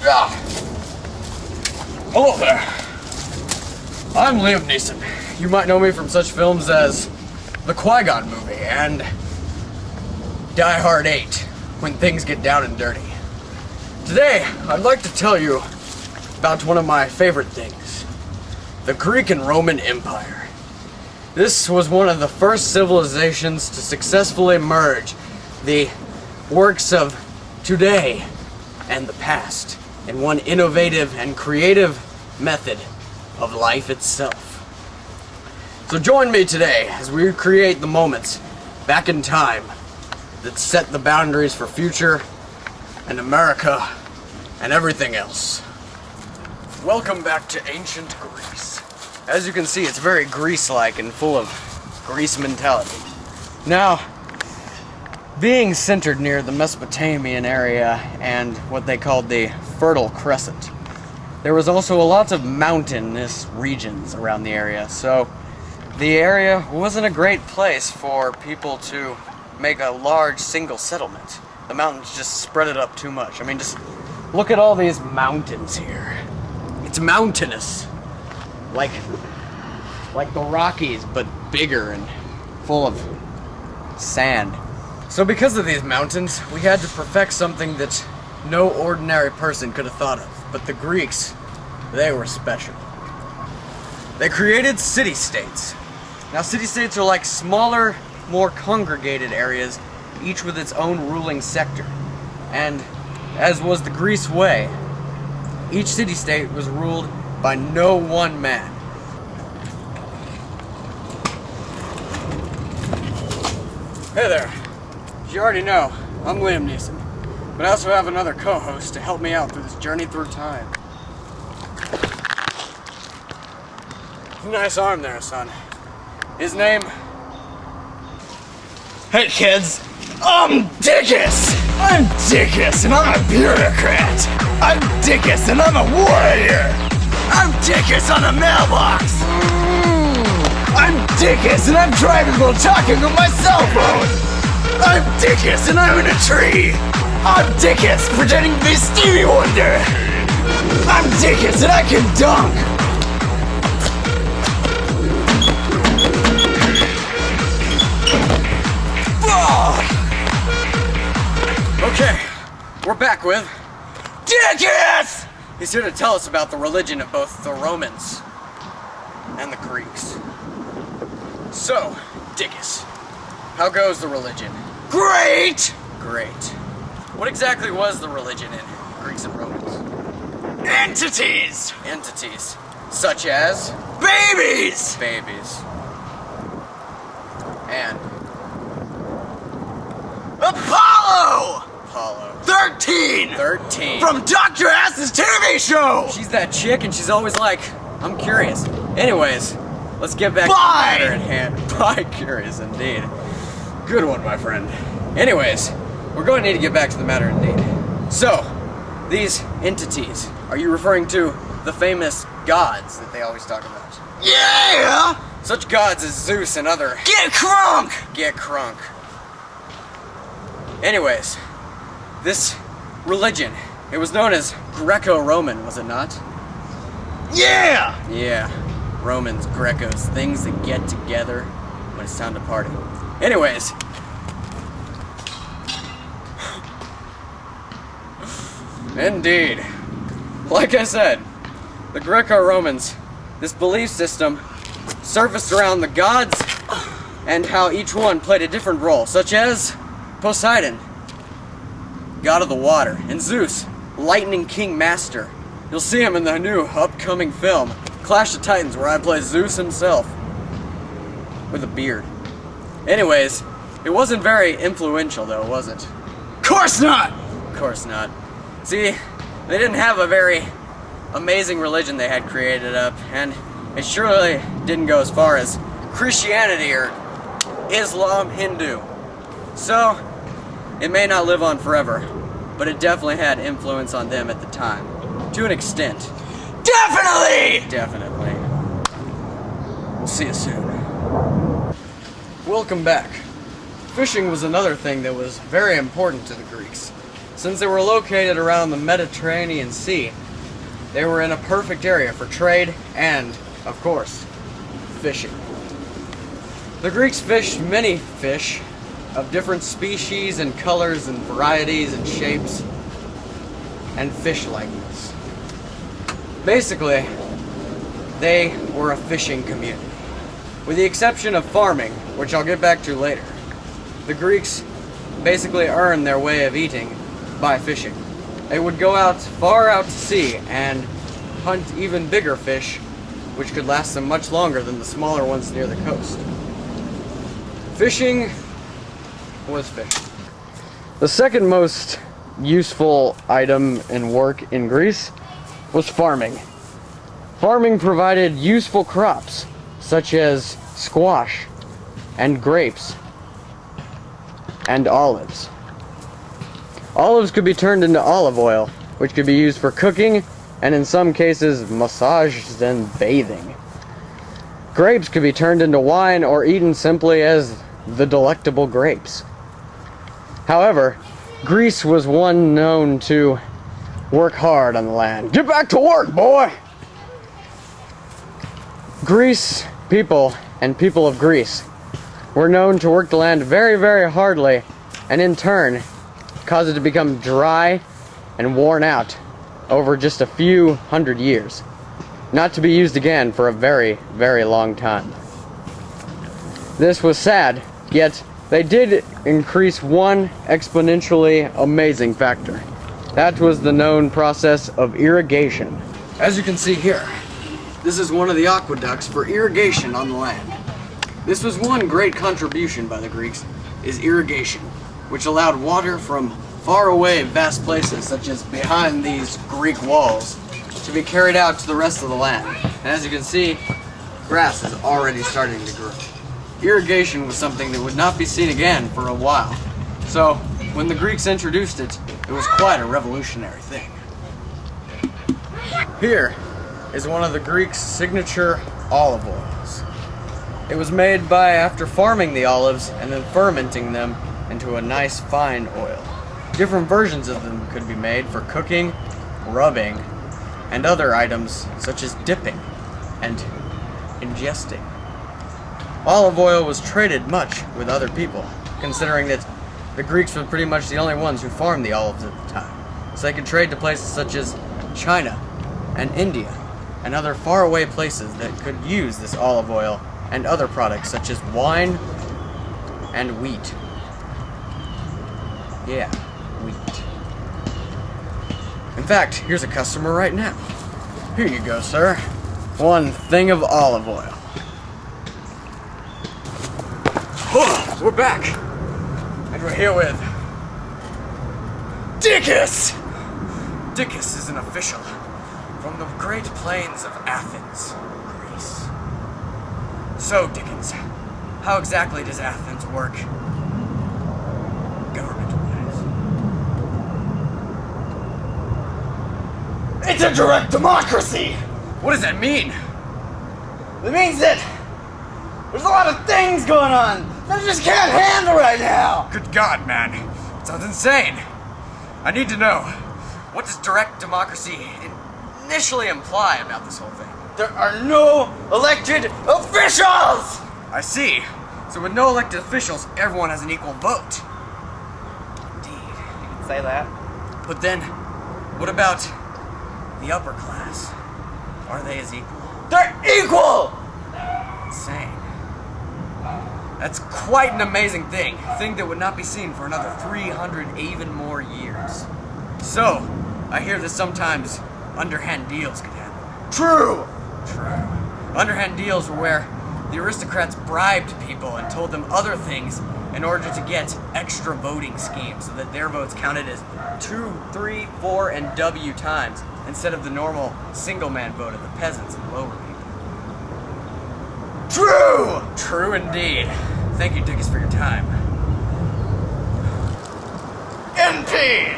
Ah. Hello there. I'm Liam Neeson. You might know me from such films as the Qui-Gon movie and Die Hard 8, When Things Get Down and Dirty. Today, I'd like to tell you about one of my favorite things, the Greek and Roman Empire. This was one of the first civilizations to successfully merge the works of today and the past in one innovative and creative method of life itself. So join me today as we recreate the moments back in time that set the boundaries for future and America and everything else. Welcome back to ancient Greece. As you can see, it's very Greece-like and full of Greece mentality. Now, being centered near the Mesopotamian area and what they called the Fertile Crescent, there was also a lot of mountainous regions around the area, so the area wasn't a great place for people to make a large single settlement. The mountains just spread it up too much. I mean, just look at all these mountains here. It's mountainous. Like the Rockies, but bigger and full of sand. So because of these mountains, we had to perfect something that no ordinary person could have thought of. But the Greeks, they were special. They created city-states. Now, city-states are like smaller, more congregated areas, each with its own ruling sector. And as was the Greece way, each city-state was ruled by no one man. Hey there. As you already know, I'm Liam Neeson, but I also have another co-host to help me out through this journey through time. Nice arm there, son. His name? Hey kids, I'm Dickus! I'm Dickus and I'm a bureaucrat! I'm Dickus and I'm a warrior! I'm Dickus on a mailbox! I'm Dickus and I'm driving while talking on my cell phone! I'm Dickus and I'm in a tree! I'm Dickus pretending to be Stevie Wonder! I'm Dickus and I can dunk! Okay, we're back with Dickus! He's here to tell us about the religion of both the Romans and the Greeks. So, Dickus, how goes the religion? Great! Great. What exactly was the religion in Greeks and Romans? Entities! Entities. Such as? Babies! Babies. And? Apollo! Apollo. 13! 13. From Dr. Ass's TV show! She's that chick and she's always like, I'm curious. Anyways, let's get back Bye! to the matter at hand. Bye, curious indeed. Good one, my friend. Anyways, we're going to need to get back to the matter indeed. So, these entities, are you referring to the famous gods that they always talk about? Yeah! Such gods as Zeus and other... Get crunk! Get crunk. Anyways, this religion, it was known as Greco-Roman, was it not? Yeah! Yeah, Romans, Grecos, things that get together when it's time to party. Anyways, indeed, like I said, the Greco-Romans, this belief system surfaced around the gods and how each one played a different role, such as Poseidon, god of the water, and Zeus, lightning king master. You'll see him in the new upcoming film, Clash of Titans, where I play Zeus himself, with a beard. Anyways, it wasn't very influential though, was it? Course not! Of course not. See, they didn't have a very amazing religion they had created up, and it surely didn't go as far as Christianity or Islam, Hindu. So, it may not live on forever, but it definitely had influence on them at the time. To an extent. Definitely! Definitely. We'll see you soon. Welcome back. Fishing was another thing that was very important to the Greeks. Since they were located around the Mediterranean Sea, they were in a perfect area for trade and, of course, fishing. The Greeks fished many fish of different species and colors and varieties and shapes and fish likeness. Basically, they were a fishing community. With the exception of farming, which I'll get back to later, the Greeks basically earned their way of eating by fishing. They would go out far out to sea and hunt even bigger fish, which could last them much longer than the smaller ones near the coast. Fishing was fishing. The second most useful item and work in Greece was farming. Farming provided useful crops such as squash and grapes and olives. Olives could be turned into olive oil, which could be used for cooking and in some cases massages and bathing. Grapes could be turned into wine or eaten simply as the delectable grapes. However, Greece was one known to work hard on the land. Get back to work, boy! Greece people and people of Greece were known to work the land very, very hardly, and in turn cause it to become dry and worn out over just a few hundred years, not to be used again for a very, very long time. This was sad, yet they did increase one exponentially amazing factor. That was the known process of irrigation. As you can see here, this is one of the aqueducts for irrigation on the land. This was one great contribution by the Greeks, is irrigation, which allowed water from far away vast places, such as behind these Greek walls, to be carried out to the rest of the land. And as you can see, grass is already starting to grow. Irrigation was something that would not be seen again for a while. So, when the Greeks introduced it, it was quite a revolutionary thing. Here is one of the Greeks' signature olive oils. It was made by after farming the olives and then fermenting them into a nice fine oil. Different versions of them could be made for cooking, rubbing, and other items such as dipping and ingesting. Olive oil was traded much with other people, considering that the Greeks were pretty much the only ones who farmed the olives at the time. So they could trade to places such as China and India and other faraway places that could use this olive oil and other products such as wine and wheat. Yeah, wheat. In fact, here's a customer right now. Here you go, sir. One thing of olive oil. Oh, we're back. And we're here with Dickus! Dickus is an official from the Great Plains of Athens, Greece. So, Dickens, how exactly does Athens work government-wise? It's a direct democracy! What does that mean? It means that there's a lot of things going on that I just can't handle right now! Good God, man. Sounds insane. I need to know, what does direct democracy initially imply about this whole thing? There are no elected officials! I see. So with no elected officials, everyone has an equal vote. Indeed. You can say that. But then, what about the upper class? Are they as equal? They're equal! Insane. That's quite an amazing thing. A thing that would not be seen for another 300 even more years. So, I hear that sometimes underhand deals could happen. True! True. Underhand deals were where the aristocrats bribed people and told them other things in order to get extra voting schemes so that their votes counted as 2, 3, 4, and W times instead of the normal single-man vote of the peasants and lower people. True! True indeed. Thank you, Dickus, for your time. NP!